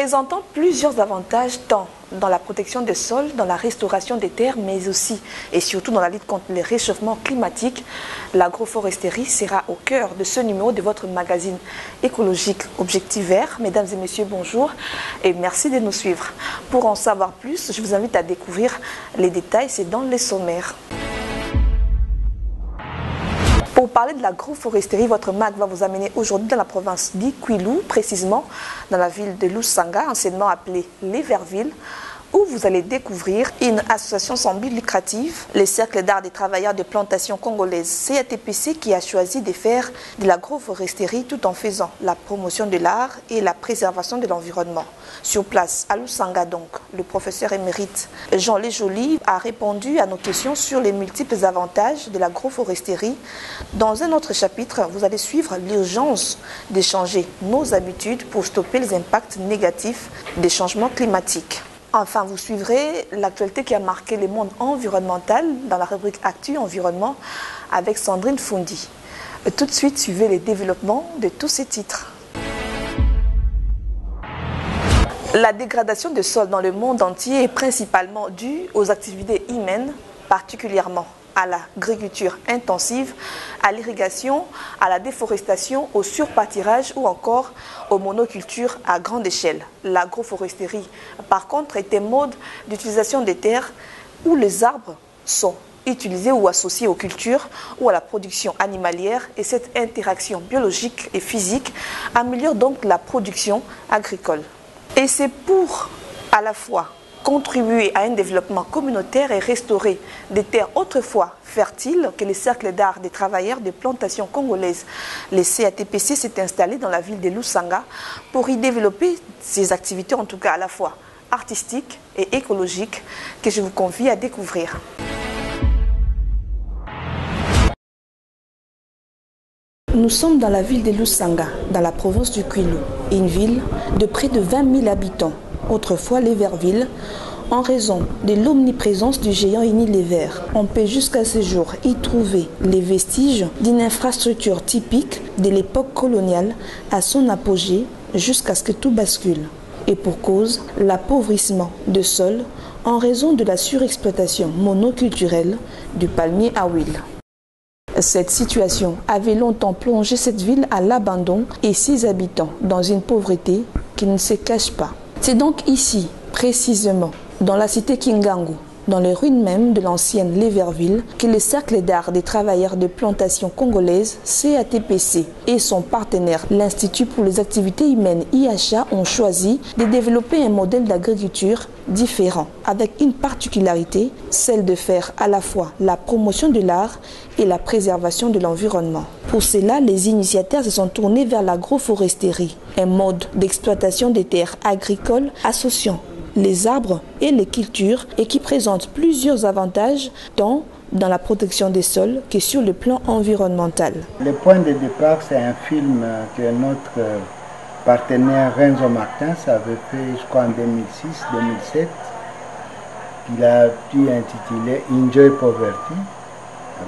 Présentant plusieurs avantages tant dans la protection des sols, dans la restauration des terres, mais aussi et surtout dans la lutte contre le réchauffement climatique, l'agroforesterie sera au cœur de ce numéro de votre magazine écologique Objectif Vert. Mesdames et messieurs, bonjour et merci de nous suivre. Pour en savoir plus, je vous invite à découvrir les détails, c'est dans les sommaires. Pour parler de l'agroforesterie, votre MAG va vous amener aujourd'hui dans la province d'Ikwilu, précisément dans la ville de Lusanga, anciennement appelée Leverville, où vous allez découvrir une association sans but lucratif, le Cercle d'art des travailleurs de plantation congolaise CATPC, qui a choisi de faire de l'agroforesterie tout en faisant la promotion de l'art et la préservation de l'environnement. Sur place, à Lusanga donc, le professeur émérite Jean Léjoli a répondu à nos questions sur les multiples avantages de l'agroforesterie. Dans un autre chapitre, vous allez suivre l'urgence de changer nos habitudes pour stopper les impacts négatifs des changements climatiques. Enfin, vous suivrez l'actualité qui a marqué le monde environnemental dans la rubrique Actu Environnement avec Sandrine Fundi. Tout de suite, suivez les développements de tous ces titres. La dégradation des sols dans le monde entier est principalement due aux activités humaines, particulièrement à l'agriculture intensive, à l'irrigation, à la déforestation, au surpâturage ou encore aux monocultures à grande échelle. L'agroforesterie, par contre, est un mode d'utilisation des terres où les arbres sont utilisés ou associés aux cultures ou à la production animalière, et cette interaction biologique et physique améliore donc la production agricole. Et c'est pour à la fois contribuer à un développement communautaire et restaurer des terres autrefois fertiles que le Cercle d'art des travailleurs de plantation congolaise, le CATPC, s'est installé dans la ville de Lusanga pour y développer ses activités, en tout cas à la fois artistiques et écologiques, que je vous convie à découvrir. Nous sommes dans la ville de Lusanga, dans la province du Kwilu, une ville de près de 20 000 habitants. Autrefois Leverville, en raison de l'omniprésence du géant Unilever. On peut jusqu'à ce jour y trouver les vestiges d'une infrastructure typique de l'époque coloniale à son apogée jusqu'à ce que tout bascule. Et pour cause, l'appauvrissement de sol en raison de la surexploitation monoculturelle du palmier à huile. Cette situation avait longtemps plongé cette ville à l'abandon et ses habitants dans une pauvreté qui ne se cache pas. C'est donc ici, précisément, dans la cité Kingangu, dans les ruines même de l'ancienne Leverville, que le Cercle d'art des travailleurs de plantation congolaise, CATPC, et son partenaire, l'Institut pour les activités humaines IHA, ont choisi de développer un modèle d'agriculture différent, avec une particularité, celle de faire à la fois la promotion de l'art et la préservation de l'environnement. Pour cela, les initiateurs se sont tournés vers l'agroforesterie, un mode d'exploitation des terres agricoles associant les arbres et les cultures et qui présente plusieurs avantages tant dans la protection des sols que sur le plan environnemental. Le point de départ, c'est un film que notre partenaire Renzo Martins avait fait, je crois, en 2006-2007. Il a pu intituler Enjoy Poverty,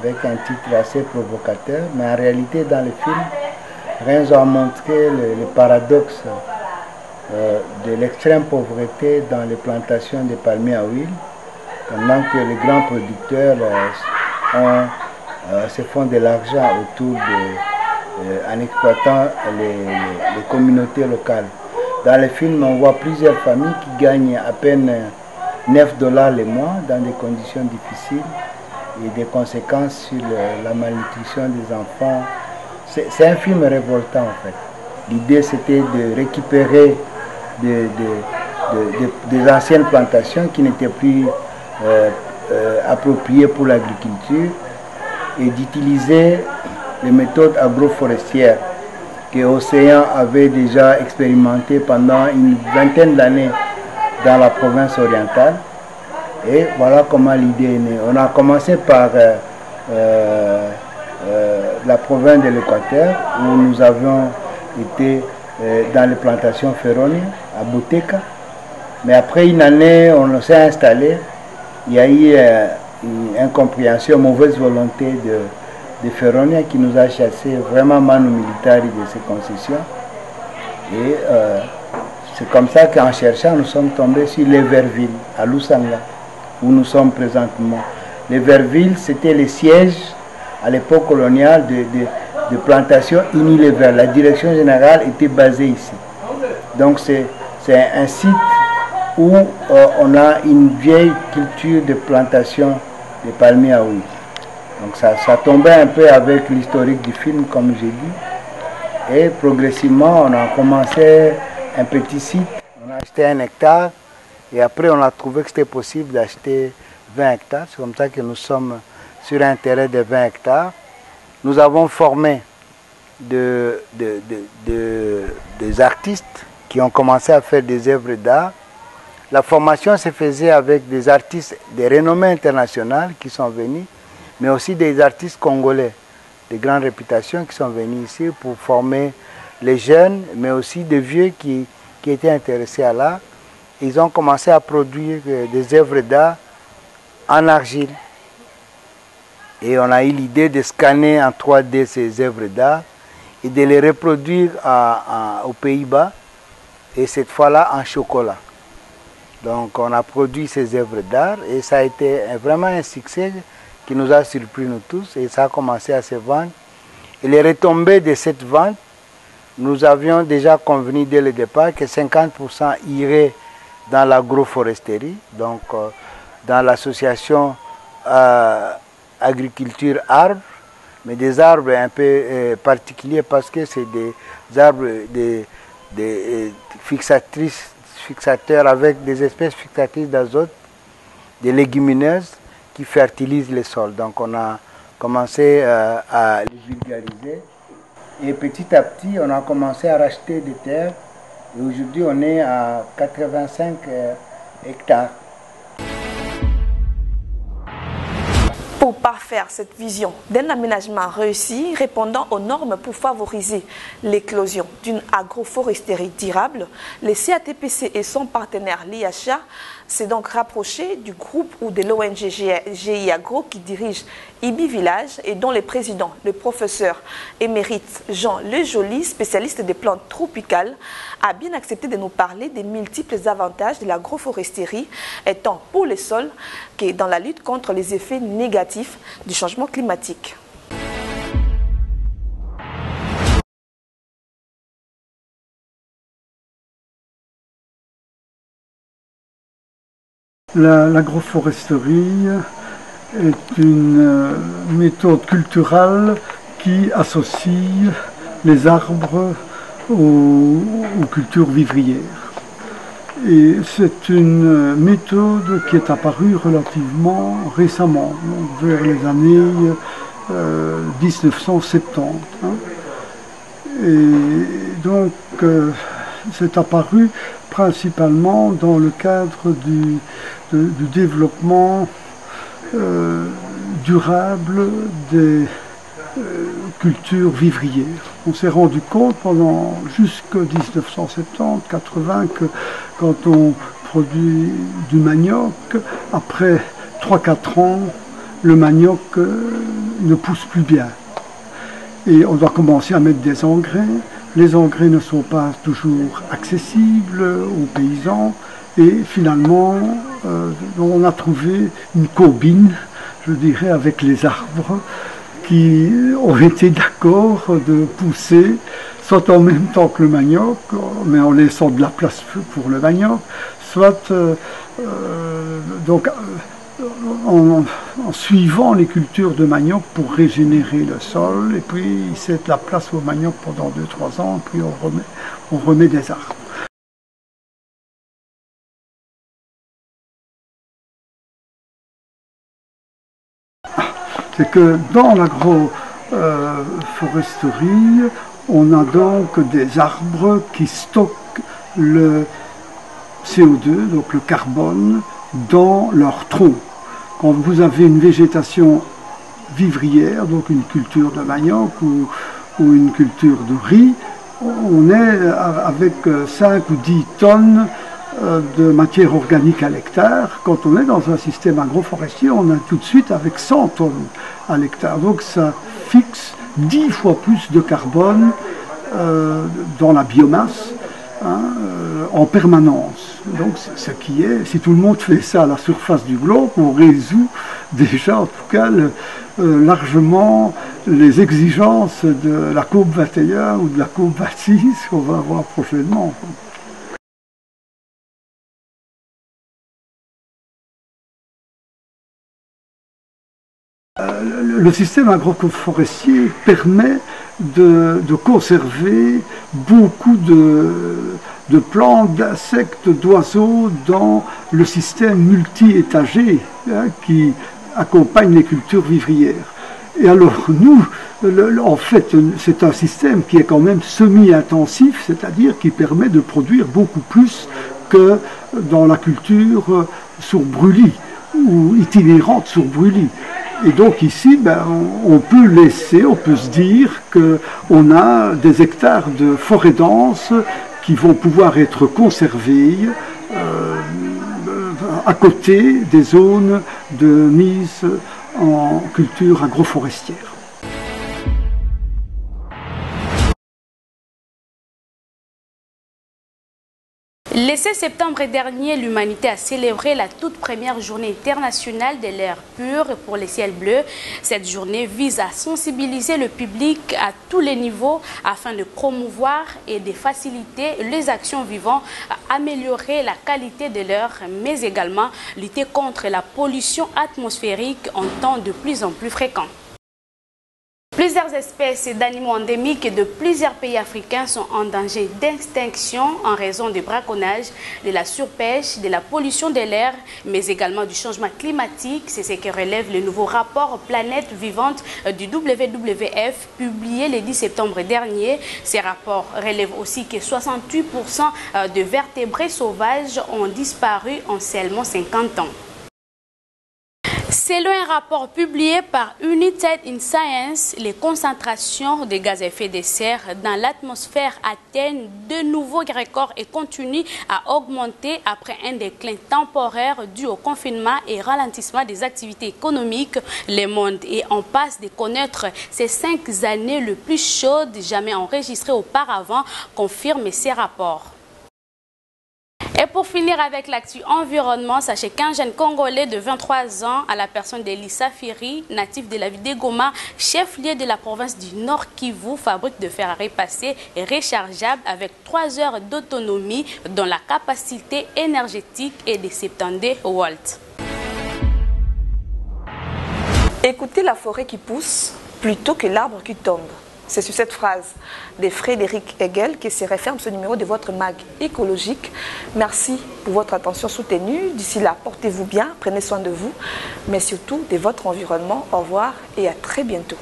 avec un titre assez provocateur, mais en réalité, dans le film, Renzo a montré le paradoxe de l'extrême pauvreté dans les plantations de palmiers à huile, pendant que les grands producteurs se font de l'argent autour en exploitant les communautés locales. Dans le film, on voit plusieurs familles qui gagnent à peine $9 le mois dans des conditions difficiles et des conséquences sur la malnutrition des enfants. C'est un film révoltant en fait. L'idée c'était de récupérer des anciennes plantations qui n'étaient plus appropriées pour l'agriculture et d'utiliser les méthodes agroforestières que Océan avait déjà expérimentées pendant une vingtaine d'années dans la province orientale. Et voilà comment l'idée est née. On a commencé par la province de l'Équateur où nous avions été dans les plantations Ferronia à Buteka. Mais après une année, on s'est installé. Il y a eu une incompréhension, mauvaise volonté de Ferronia qui nous a chassé vraiment manu militari de ces concessions. Et C'est comme ça qu'en cherchant, nous sommes tombés sur l'Everville, à Lusanga, où nous sommes présentement. L'Everville, c'était le siège, à l'époque coloniale, de plantation Unilever. La direction générale était basée ici. Donc c'est un site où on a une vieille culture de plantation de palmiers à huile. Donc ça tombait un peu avec l'historique du film, comme j'ai dit. Et progressivement, on a commencé un petit site. On a acheté 1 hectare et après on a trouvé que c'était possible d'acheter 20 hectares. C'est comme ça que nous sommes sur un terrain de 20 hectares. Nous avons formé des artistes qui ont commencé à faire des œuvres d'art. La formation se faisait avec des artistes de renommée internationale qui sont venus, mais aussi des artistes congolais de grande réputation qui sont venus ici pour former les jeunes, mais aussi des vieux qui étaient intéressés à l'art. Ils ont commencé à produire des œuvres d'art en argile. Et on a eu l'idée de scanner en 3D ces œuvres d'art et de les reproduire aux Pays-Bas, et cette fois-là en chocolat. Donc on a produit ces œuvres d'art et ça a été vraiment un succès qui nous a surpris nous tous, et ça a commencé à se vendre. Et les retombées de cette vente, nous avions déjà convenu dès le départ que 50% iraient dans l'agroforesterie, donc dans l'association agriculture arbres, mais des arbres un peu particuliers parce que c'est des arbres des fixateurs avec des espèces fixatrices d'azote, des légumineuses qui fertilisent les sols. Donc on a commencé à les vulgariser et petit à petit on a commencé à racheter des terres et aujourd'hui on est à 85 hectares. Pour parfaire cette vision d'un aménagement réussi répondant aux normes pour favoriser l'éclosion d'une agroforesterie durable, le CATPC et son partenaire l'IHA s'est donc rapproché du groupe ou de l'ONG GI Agro qui dirige Ibi Village et dont le président, le professeur émérite Jean Lejoly, spécialiste des plantes tropicales, a bien accepté de nous parler des multiples avantages de l'agroforesterie, étant pour les sols que dans la lutte contre les effets négatifs du changement climatique. L'agroforesterie est une méthode culturelle qui associe les arbres aux cultures vivrières. Et c'est une méthode qui est apparue relativement récemment, donc vers les années 1970. Et donc, c'est apparu principalement dans le cadre du développement durable des cultures vivrières. On s'est rendu compte pendant jusqu'en 1970-80 que quand on produit du manioc, après 3-4 ans, le manioc ne pousse plus bien. Et on doit commencer à mettre des engrais. Les engrais ne sont pas toujours accessibles aux paysans. Et finalement, on a trouvé une combine, je dirais, avec les arbres qui ont été d'accord de pousser, soit en même temps que le manioc, mais en laissant de la place pour le manioc, soit en suivant les cultures de manioc pour régénérer le sol, et puis c'est de la place au manioc pendant 2-3 ans, puis on remet des arbres. C'est que dans l'agroforesterie, on a donc des arbres qui stockent le CO2, donc le carbone, dans leur tronc. Quand vous avez une végétation vivrière, donc une culture de manioc ou une culture de riz, on est avec 5 ou 10 tonnes de matière organique à l'hectare. Quand on est dans un système agroforestier, on est tout de suite avec 100 tonnes à l'hectare. Donc ça fixe 10 fois plus de carbone dans la biomasse, en permanence. Donc ce qui est, si tout le monde fait ça à la surface du globe, on résout déjà en tout cas largement les exigences de la COP 21 ou de la COP 26 qu'on va avoir prochainement. Le système agroforestier permet de conserver beaucoup de plantes, d'insectes, d'oiseaux dans le système multi-étagé qui accompagne les cultures vivrières. Et alors nous, en fait, c'est un système qui est quand même semi-intensif, c'est-à-dire qui permet de produire beaucoup plus que dans la culture sur brûlis ou itinérante sur brûlis. Et donc ici, on peut se dire qu'on a des hectares de forêt dense qui vont pouvoir être conservés à côté des zones de mise en culture agroforestière. Le 16 septembre dernier, l'humanité a célébré la toute première journée internationale de l'air pur pour les ciels bleus. Cette journée vise à sensibiliser le public à tous les niveaux afin de promouvoir et de faciliter les actions visant à améliorer la qualité de l'air, mais également lutter contre la pollution atmosphérique en temps de plus en plus fréquent. Plusieurs espèces d'animaux endémiques de plusieurs pays africains sont en danger d'extinction en raison du braconnage, de la surpêche, de la pollution de l'air, mais également du changement climatique. C'est ce que relève le nouveau rapport Planète Vivante du WWF publié le 10 septembre dernier. Ces rapports relèvent aussi que 68% de vertébrés sauvages ont disparu en seulement 50 ans. Selon un rapport publié par United in Science, les concentrations de gaz à effet de serre dans l'atmosphère atteignent de nouveaux records et continuent à augmenter après un déclin temporaire dû au confinement et ralentissement des activités économiques. Le monde est en passe de connaître ces 5 années les plus chaudes jamais enregistrées auparavant, confirment ces rapports. Et pour finir avec l'actu environnement, sachez qu'un jeune Congolais de 23 ans, à la personne d'Elissa Firi, natif de la ville de Goma, chef-lieu de la province du Nord Kivu, fabrique de fer à repasser et rechargeable avec 3 heures d'autonomie dont la capacité énergétique est de 70 watts. Écoutez la forêt qui pousse plutôt que l'arbre qui tombe. C'est sur cette phrase de Frédéric Hegel que se referme ce numéro de votre mag écologique. Merci pour votre attention soutenue. D'ici là, portez-vous bien, prenez soin de vous, mais surtout de votre environnement. Au revoir et à très bientôt.